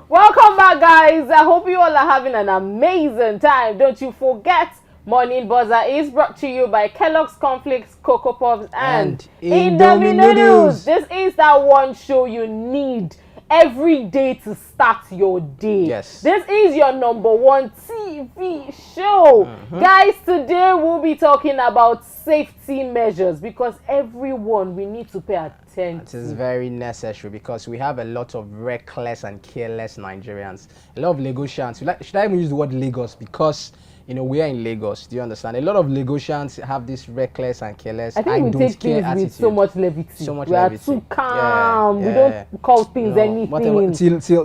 Welcome back, guys. I hope you all are having an amazing time. Don't you forget, Morning Buzzer is brought to you by Kellogg's Cornflakes, Cocoa Puffs, and Indomie Noodles. This is that one show you need every day to start your day. Yes. This is your number one TV show. Guys, today we'll be talking about safety measures because everyone, we need to pay attention. It is very necessary because we have a lot of reckless and careless Nigerians. A lot of Lagosians. Should I even use the word Lagos? Because we are in Lagos. Do you understand? A lot of Lagosians have this reckless and careless. I think we take things with so much levity. We are too calm. We don't call things anything.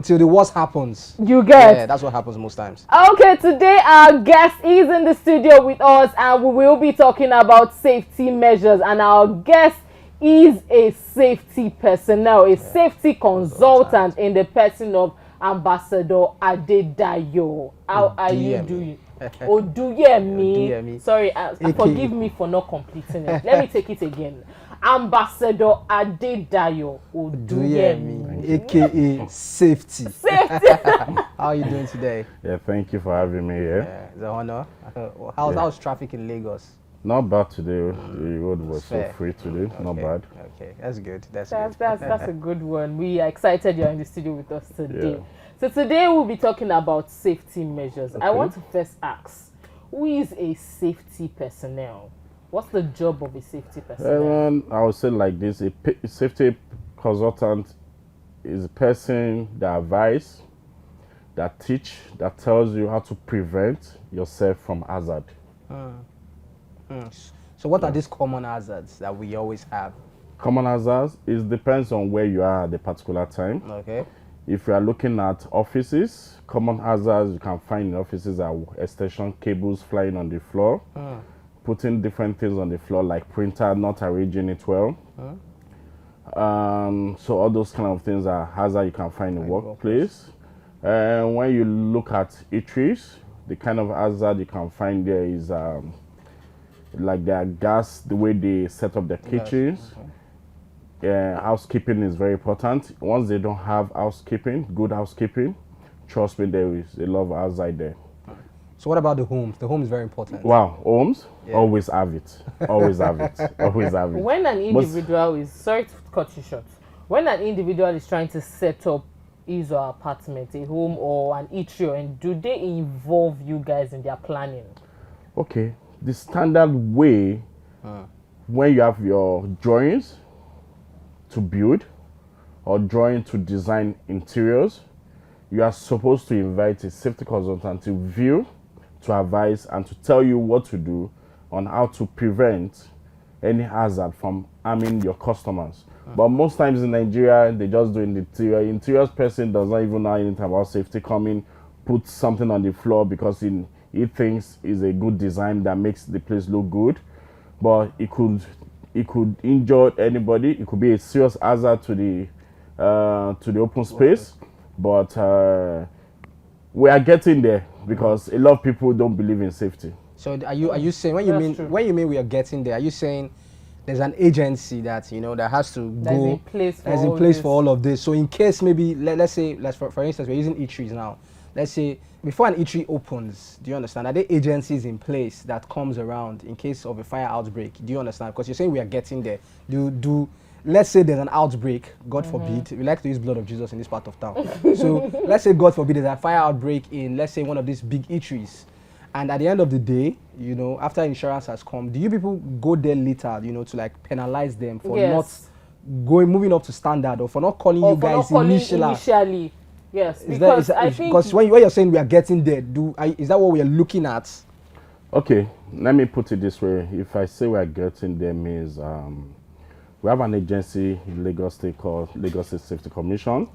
Till the worst happens. You get? Yeah, that's what happens most times. Okay, today our guest is in the studio with us and we will be talking about safety measures. And our guest is a safety personnel, a safety consultant in the person of Ambassador Adedayo. How are you doing? Oduyemi. Sorry, forgive me for not completing it. Let me take it again. Ambassador Adedayo Oduyemi, aka Safety. Safety. How are you doing today? Yeah, thank you for having me here. Yeah, it's an honor. How's traffic in Lagos? Not bad today. The road was so free today. Okay. Not bad. Okay, that's good. That's a good one. We are excited you're in the studio with us today. Yeah. So today we'll be talking about safety measures. I want to first ask, who is a safety personnel? What's the job of a safety personnel? I would say like this: a safety consultant is a person that advise, that teach, that tells you how to prevent yourself from hazard. So what are these common hazards that we always have? Common hazards, it depends on where you are at the particular time. Okay. If you are looking at offices, common hazards you can find in offices are extension cables flying on the floor, putting different things on the floor like printer not arranging it well. So all those kind of things are hazards you can find in the workplace. And when you look at eateries, the kind of hazard you can find there is like their gas, the way they set up their kitchens. Housekeeping is very important. Once they don't have good housekeeping, trust me, there is a lot of hazard there. So what about the homes? The home is very important. Wow, homes, always have it. Always have it. Always have it. When an individual is, sorry to cut you short, when an individual is trying to set up his or her apartment, a home or an eatery, and do they involve you guys in their planning? Okay, the standard way when you have your drawings to build or drawing to design interiors, you are supposed to invite a safety consultant to view, to advise, and to tell you what to do on how to prevent any hazard from harming your customers. But most times in Nigeria, they just do in the interior. Interiors person does not even know anything about safety. Coming, put something on the floor because he thinks is a good design that makes the place look good, but it could injure anybody. It could be a serious hazard to the open space. But we are getting there because a lot of people don't believe in safety. So are you saying when you mean we are getting there? Are you saying there's an agency that that has to go? That's in place for all of this. So in case maybe let's say for instance we're using eateries now. Let's say before an eatery opens, do you understand? Are there agencies in place that comes around in case of a fire outbreak? Do you understand? Because you're saying we are getting there. Let's say there's an outbreak, God forbid. We like to use blood of Jesus in this part of town. So let's say God forbid there's a fire outbreak in, let's say, one of these big eateries. And at the end of the day, after insurance has come, do you people go there later, to like penalize them for not moving up to standard or for not calling you guys initially? Yes, because when you're saying we are getting there, is that what we are looking at? Okay, let me put it this way. If I say we are getting there means we have an agency in Lagos State called Lagos State Safety Commission,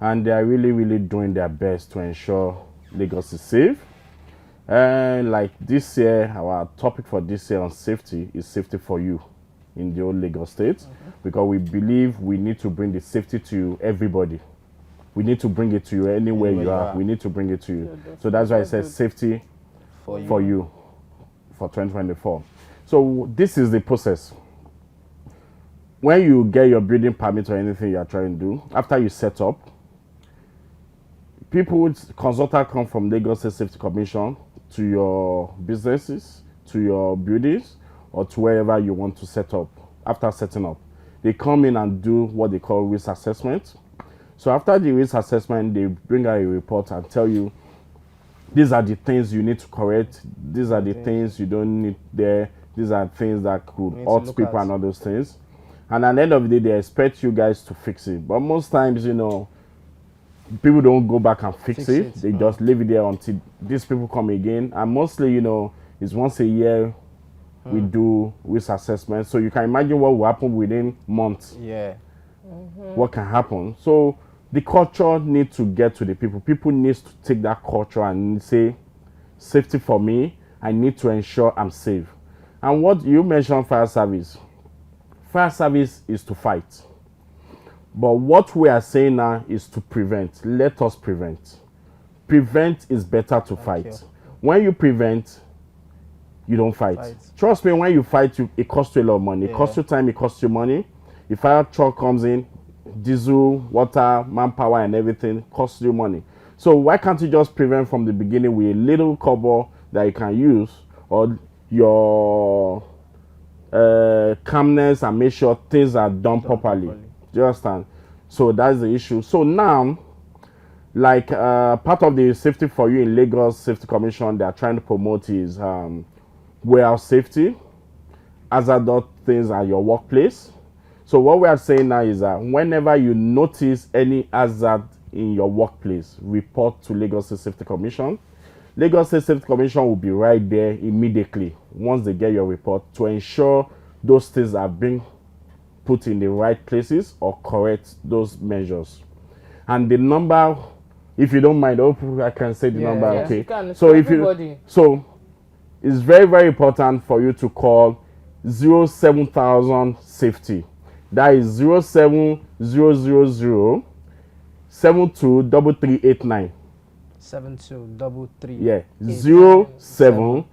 and they are really, really doing their best to ensure Lagos is safe. And like this year, our topic for this year on safety is safety for you in the old Lagos State, because we believe we need to bring the safety to everybody. We need to bring it to you anywhere you are. We need to bring it to you. So that's why I said safety for you for 2024. So this is the process. When you get your building permit or anything you are trying to do, after you set up, people, consultant come from Lagos State Safety Commission to your businesses, to your buildings, or to wherever you want to set up. After setting up, they come in and do what they call risk assessment. So after the risk assessment, they bring out a report and tell you, these are the things you need to correct, these are the things you don't need there, these are things that could hurt people and all those things. And at the end of the day, they expect you guys to fix it. But most times, you know, people don't go back and fix it. They just leave it there until these people come again. And mostly, you know, it's once a year we do risk assessment. So you can imagine what will happen within months. Yeah. What can happen. So the culture needs to get to the people. People need to take that culture and say, safety for me, I need to ensure I'm safe. And what you mentioned, fire service. Fire service is to fight. But what we are saying now is to prevent. Let us prevent. Prevent is better to fight. When you prevent, you don't fight. Trust me, when you fight, it costs you a lot of money. It costs you time, it costs you money. If fire truck comes in, diesel, water, manpower, and everything costs you money. So why can't you just prevent from the beginning with a little cover that you can use, or your calmness, and make sure things are done properly. Do you understand? So that's the issue. So now, like part of the safety for you in Lagos Safety Commission, they are trying to promote is warehouse safety, hazardous things at your workplace. So what we are saying now is that whenever you notice any hazard in your workplace, report to Lagos State Safety Commission. Lagos State Safety Commission will be right there immediately once they get your report to ensure those things are being put in the right places or correct those measures. And the number, if you don't mind, I can say the number. Okay. So if so it's very, very important for you to call 07000 safety. That is 07000 723389. 7233. Yeah, 07000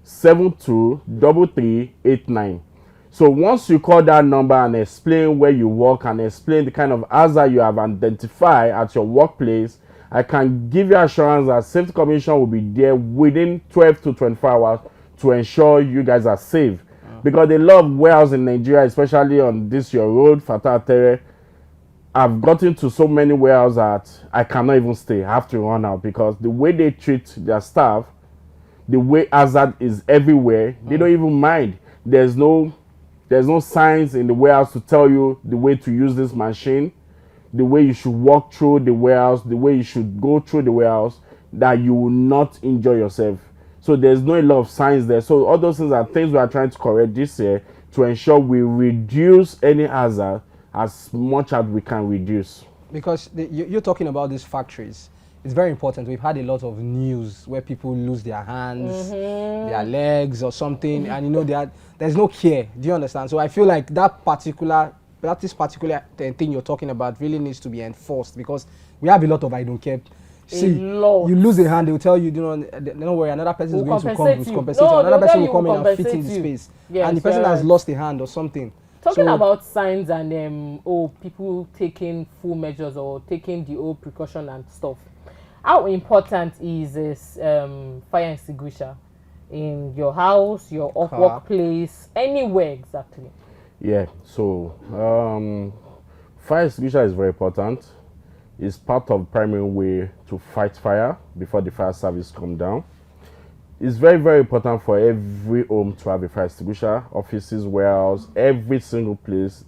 723389. So once you call that number and explain where you work and explain the kind of hazard you have identified at your workplace, I can give you assurance that Safety Commission will be there within 12 to 24 hours to ensure you guys are safe. Because they love warehouse in Nigeria, especially on this your road, Fatatere. I've gotten to so many warehouses that I cannot even stay. I have to run out because the way they treat their staff, the way hazard is everywhere, they don't even mind. There's no signs in the warehouse to tell you the way to use this machine, the way you should walk through the warehouse, the way you should go through the warehouse, that you will not enjoy yourself. So there's no a lot of signs there. So all those things are things we are trying to correct this year to ensure we reduce any hazard as much as we can reduce. Because you're talking about these factories. It's very important. We've had a lot of news where people lose their hands, their legs or something, and you know there's no care. Do you understand? So I feel like this particular thing you're talking about really needs to be enforced, because we have a lot of I don't care. See, you lose a hand, they'll tell you, don't worry, another person is going to come with compensation. No, another person will come in and fit in the space. Yes, and the person has lost a hand or something. Talking about signs and people taking full measures or taking the old precaution and stuff. How important is this fire extinguisher in your house, your workplace, anywhere exactly? Yeah, so fire extinguisher is very important. It's part of the primary way to fight fire before the fire service come down. It's very, very important for every home to have a fire extinguisher. Offices, warehouse, every single place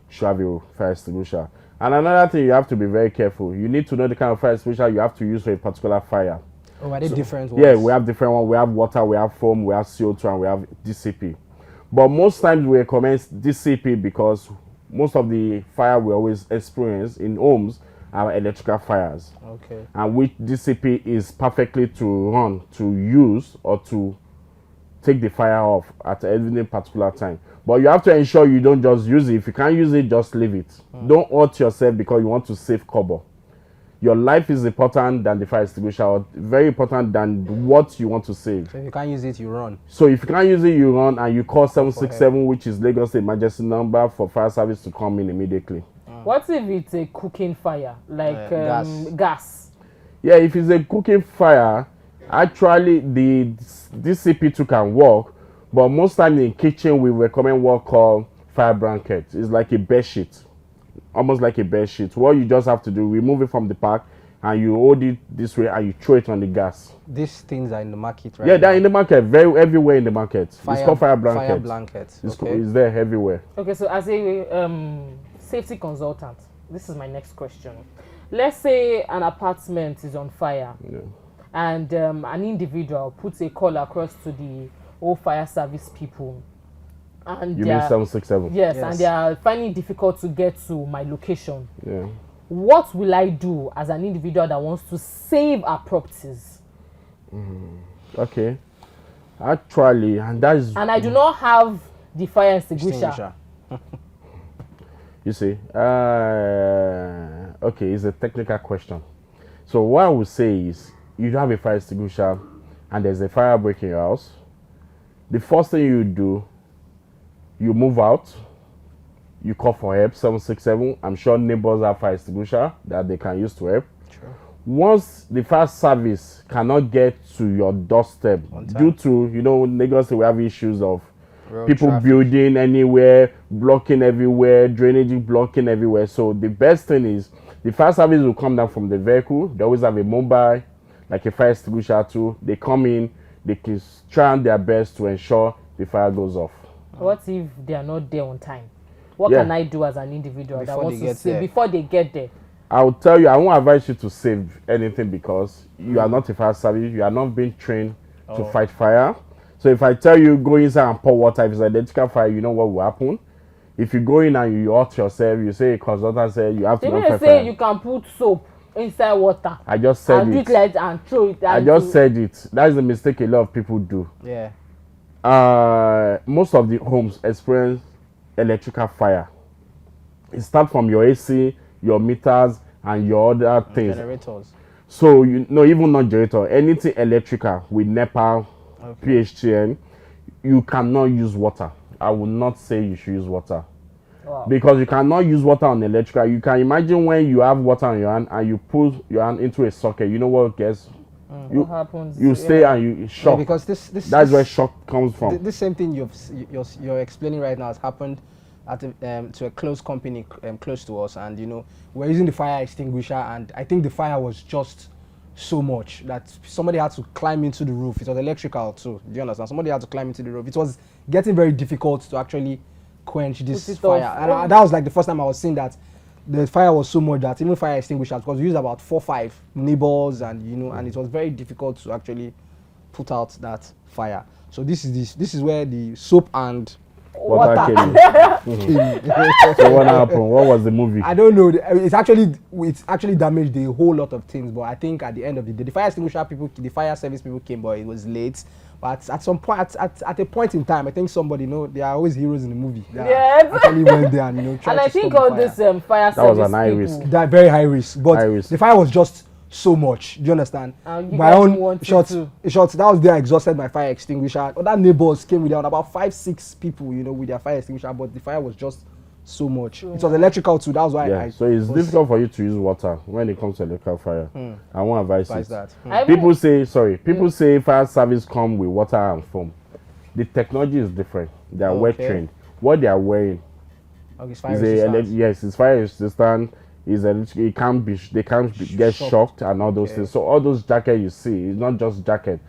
should have a fire extinguisher. And another thing, you have to be very careful. You need to know the kind of fire extinguisher you have to use for a particular fire. Oh, are they different ones? Yeah, we have different ones. We have water, we have foam, we have CO2, and we have DCP. But most times we recommend DCP because most of the fire we always experience in homes are electrical fires. Okay. And which DCP is perfectly to run, to use, or to take the fire off at any particular time. But you have to ensure you don't just use it. If you can't use it, just leave it. Don't hurt yourself because you want to save cover. Your life is important than the fire extinguisher, or very important than what you want to save. So if you can't use it, you run. So if you can't use it, you run, and you call 767, which is Lagos Emergency number, for fire service to come in immediately. What if it's a cooking fire, like gas? Yeah, if it's a cooking fire, actually the DCP2 can work, but most time in kitchen we recommend what called fire blanket. It's like a bed sheet, almost like a bed sheet. What you just have to do, remove it from the pack, and you hold it this way and you throw it on the gas. These things are in the market, right? Yeah, they're in the market, everywhere in the market. It's called fire blanket. Fire blanket. It's there everywhere. Okay, so as a safety consultant, this is my next question. Let's say an apartment is on fire, and an individual puts a call across to the whole fire service people. And you mean 767? Yes, and they are finding it difficult to get to my location. Yeah. What will I do as an individual that wants to save our properties? Okay. Actually, and I do not have the fire extinguisher. You see, okay, it's a technical question. So what I would say is, you have a fire extinguisher and there's a fire break in your house. The first thing you do, you move out, you call for help, 767. I'm sure neighbors have fire extinguisher that they can use to help. Sure. Once the fire service cannot get to your doorstep due to, Lagos, we have issues of people building anywhere, blocking everywhere, drainage blocking everywhere. So the best thing is the fire service will come down from the vehicle. They always have a mobile, like a fire extinguisher too. They come in, they can try their best to ensure the fire goes off. What if they are not there on time? What can I do as an individual that wants to save before they get there? I'll tell you, I won't advise you to save anything because you are not a fire service. You are not being trained to fight fire. So if I tell you go inside and pour water, if it's an electrical fire, you know what will happen. If you go in and you hurt yourself, you say a consultant said you have to not say you can put soap inside water. I just said and it. And throw it. I just said it. That's the mistake a lot of people do. Yeah. Most of the homes experience electrical fire. It starts from your AC, your meters, and your other things. Generators. So even not generator, anything electrical with NEPA, PHTN, you cannot use water. I would not say you should use water. Wow. Because you cannot use water on electrical. You can imagine when you have water on your hand and you pull your hand into a socket, you know what gets? What happens? You stay and you shock. Yeah, because that's where shock comes from. This same thing you're explaining right now has happened at to a close company close to us, and we're using the fire extinguisher, and I think the fire was just so much that somebody had to climb into the roof. It was electrical too. Do you understand? Somebody had to climb into the roof. It was getting very difficult to actually quench this fire, and that was like the first time I was seeing that the fire was so much that even fire extinguishers, because we used about 4-5 neighbors, and and it was very difficult to actually put out that fire. So this is where the soap and water came. So what happened? What was the movie? I don't know. It's actually damaged a whole lot of things. But I think at the end of the day, the fire extinguisher people, the fire service people came, but it was late. But at some point, at a point in time, I think somebody, they are always heroes in the movie. Yes. Actually went there and tried I think all this fire service that was an high risk. That very high risk. But high risk. The fire was just so much. Do you understand? My own shots. That was there. I exhausted my fire extinguisher. Other neighbors came with about 5-6 people, with their fire extinguisher. But the fire was just so much. It was electrical too. That was why. So it's difficult for you to use water when it comes to electrical fire. I won't advise it. That. People say fire service come with water and foam. The technology is different. They are well trained. What they are wearing is fire resistant. Yes, it's fire resistant. They can't get shocked and all those things. So all those jackets you see, it's not just jacket,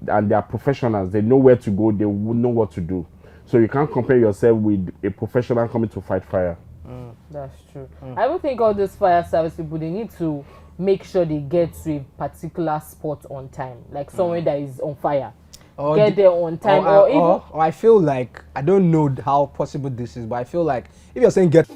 and they are professionals. They know where to go. They will know what to do. So you can't compare yourself with a professional coming to fight fire. That's true. I don't think all those fire service people, they need to make sure they get to a particular spot on time, like somewhere that is on fire. Get there on time, or I feel like, I don't know how possible this is, but I feel like if you're saying get